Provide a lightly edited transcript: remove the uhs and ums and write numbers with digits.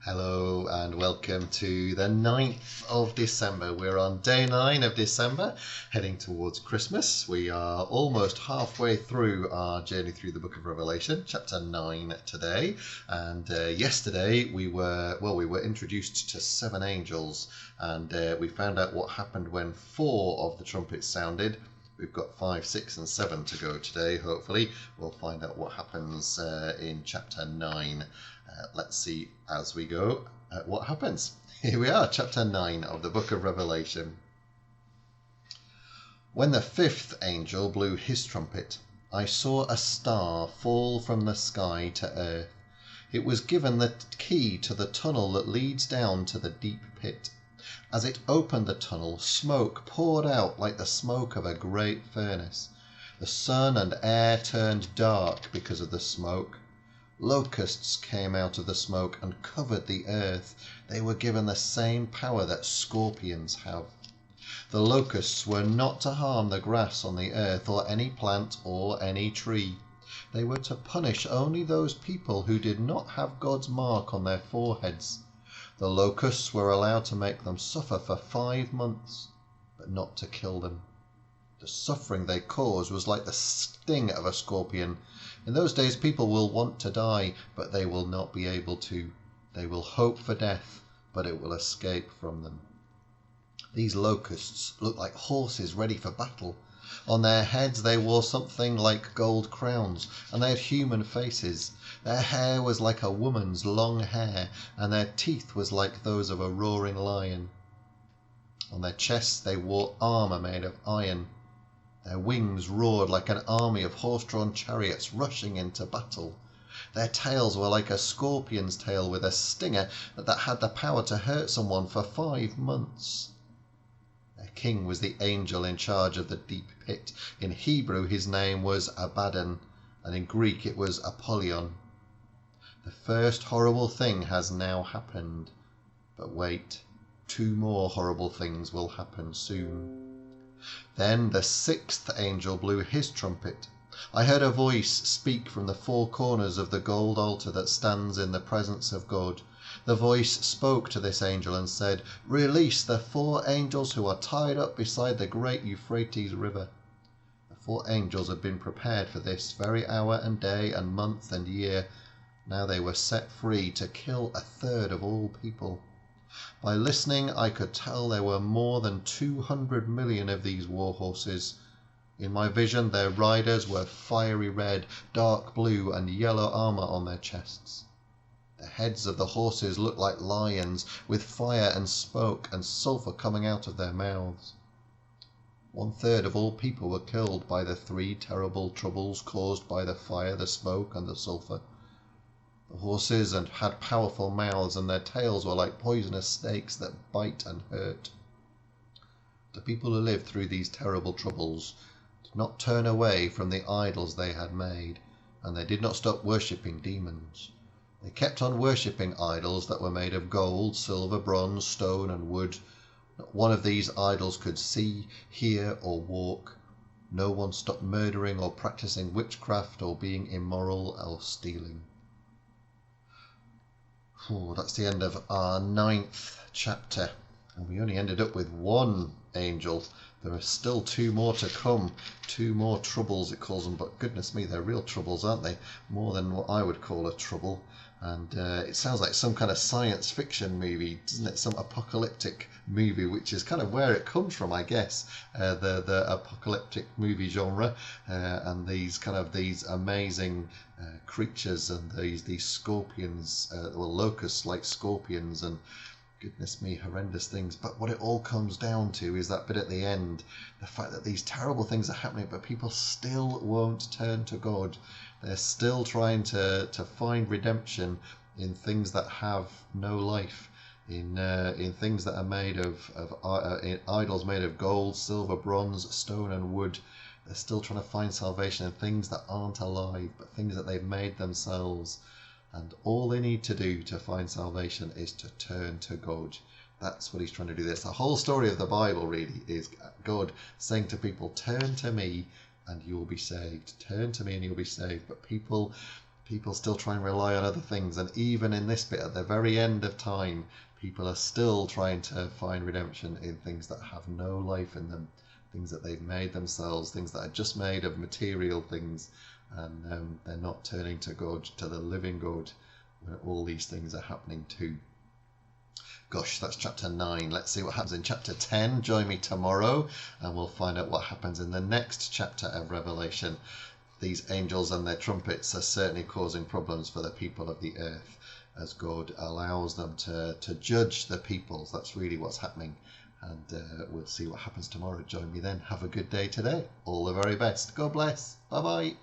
Hello and welcome to the 9th of December. We're on day 9 of December, heading towards Christmas. We are almost halfway through our journey through the book of Revelation, chapter 9 today. And yesterday we were introduced to 7 angels, and we found out what happened when 4 of the trumpets sounded. We've got 5, 6 and 7 to go today, hopefully. We'll find out what happens in chapter 9. Let's see as we go what happens. Here we are, chapter 9 of the book of Revelation. When the 5th angel blew his trumpet, I saw a star fall from the sky to earth. It was given the key to the tunnel that leads down to the deep pit. As it opened the tunnel, smoke poured out like the smoke of a great furnace. The sun and air turned dark because of the smoke. Locusts came out of the smoke and covered the earth. They were given the same power that scorpions have. The locusts were not to harm the grass on the earth or any plant or any tree. They were to punish only those people who did not have God's mark on their foreheads. The locusts were allowed to make them suffer for 5 months, but not to kill them. The suffering they caused was like the sting of a scorpion. In those days people will want to die, but they will not be able to. They will hope for death, but it will escape from them. These locusts looked like horses ready for battle. On their heads they wore something like gold crowns, and they had human faces. Their hair was like a woman's long hair, and their teeth was like those of a roaring lion. On their chests they wore armour made of iron. Their wings roared like an army of horse-drawn chariots rushing into battle. Their tails were like a scorpion's tail with a stinger that had the power to hurt someone for 5 months. Their king was the angel in charge of the deep pit. In Hebrew his name was Abaddon, and in Greek it was Apollyon. The first horrible thing has now happened. But wait, 2 more horrible things will happen soon. Then the 6th angel blew his trumpet. I heard a voice speak from the 4 corners of the gold altar that stands in the presence of God. The voice spoke to this angel and said, "Release the 4 angels who are tied up beside the great Euphrates River." The 4 angels had been prepared for this very hour and day and month and year. Now they were set free to kill 1/3 of all people. By listening, I could tell there were more than 200 million of these war horses. In my vision, their riders were fiery red, dark blue, and yellow armor on their chests. The heads of the horses looked like lions, with fire and smoke and sulfur coming out of their mouths. 1/3 of all people were killed by the 3 terrible troubles caused by the fire, the smoke, and the sulfur. The horses had powerful mouths, and their tails were like poisonous snakes that bite and hurt. The people who lived through these terrible troubles did not turn away from the idols they had made, and they did not stop worshipping demons. They kept on worshipping idols that were made of gold, silver, bronze, stone, and wood. Not one of these idols could see, hear, or walk. No one stopped murdering or practicing witchcraft or being immoral or stealing. That's the end of our 9th chapter, and we only ended up with 1 angel. There are still 2 more to come, 2 more troubles it calls them, but goodness me, they're real troubles, aren't they? More than what I would call a trouble. And it sounds like some kind of science fiction movie, doesn't it? Some apocalyptic movie, which is kind of where it comes from, I guess. The apocalyptic movie genre, and these amazing creatures and these scorpions, locusts like scorpions, and goodness me, horrendous things. But what it all comes down to is that bit at the end, the fact that these terrible things are happening, but people still won't turn to God. They're still trying to find redemption in things that have no life, in things that are made in idols made of gold, silver, bronze, stone, and wood. They're still trying to find salvation in things that aren't alive, but things that they've made themselves. And all they need to do to find salvation is to turn to God. That's what he's trying to do. That's the whole story of the Bible, really, is God saying to people, turn to me and you will be saved. Turn to me and you'll be saved. But people people still try and rely on other things, and even in this bit at the very end of time, people are still trying to find redemption in things that have no life in them, things that they've made themselves, things that are just made of material things, and they're not turning to God, to the living God, when all these things are happening too. Gosh, that's chapter 9. Let's see what happens in chapter 10. Join me tomorrow and we'll find out what happens in the next chapter of Revelation. These angels and their trumpets are certainly causing problems for the people of the earth as God allows them to judge the peoples. That's really what's happening. And we'll see what happens tomorrow. Join me then. Have a good day today. All the very best. God bless. Bye-bye.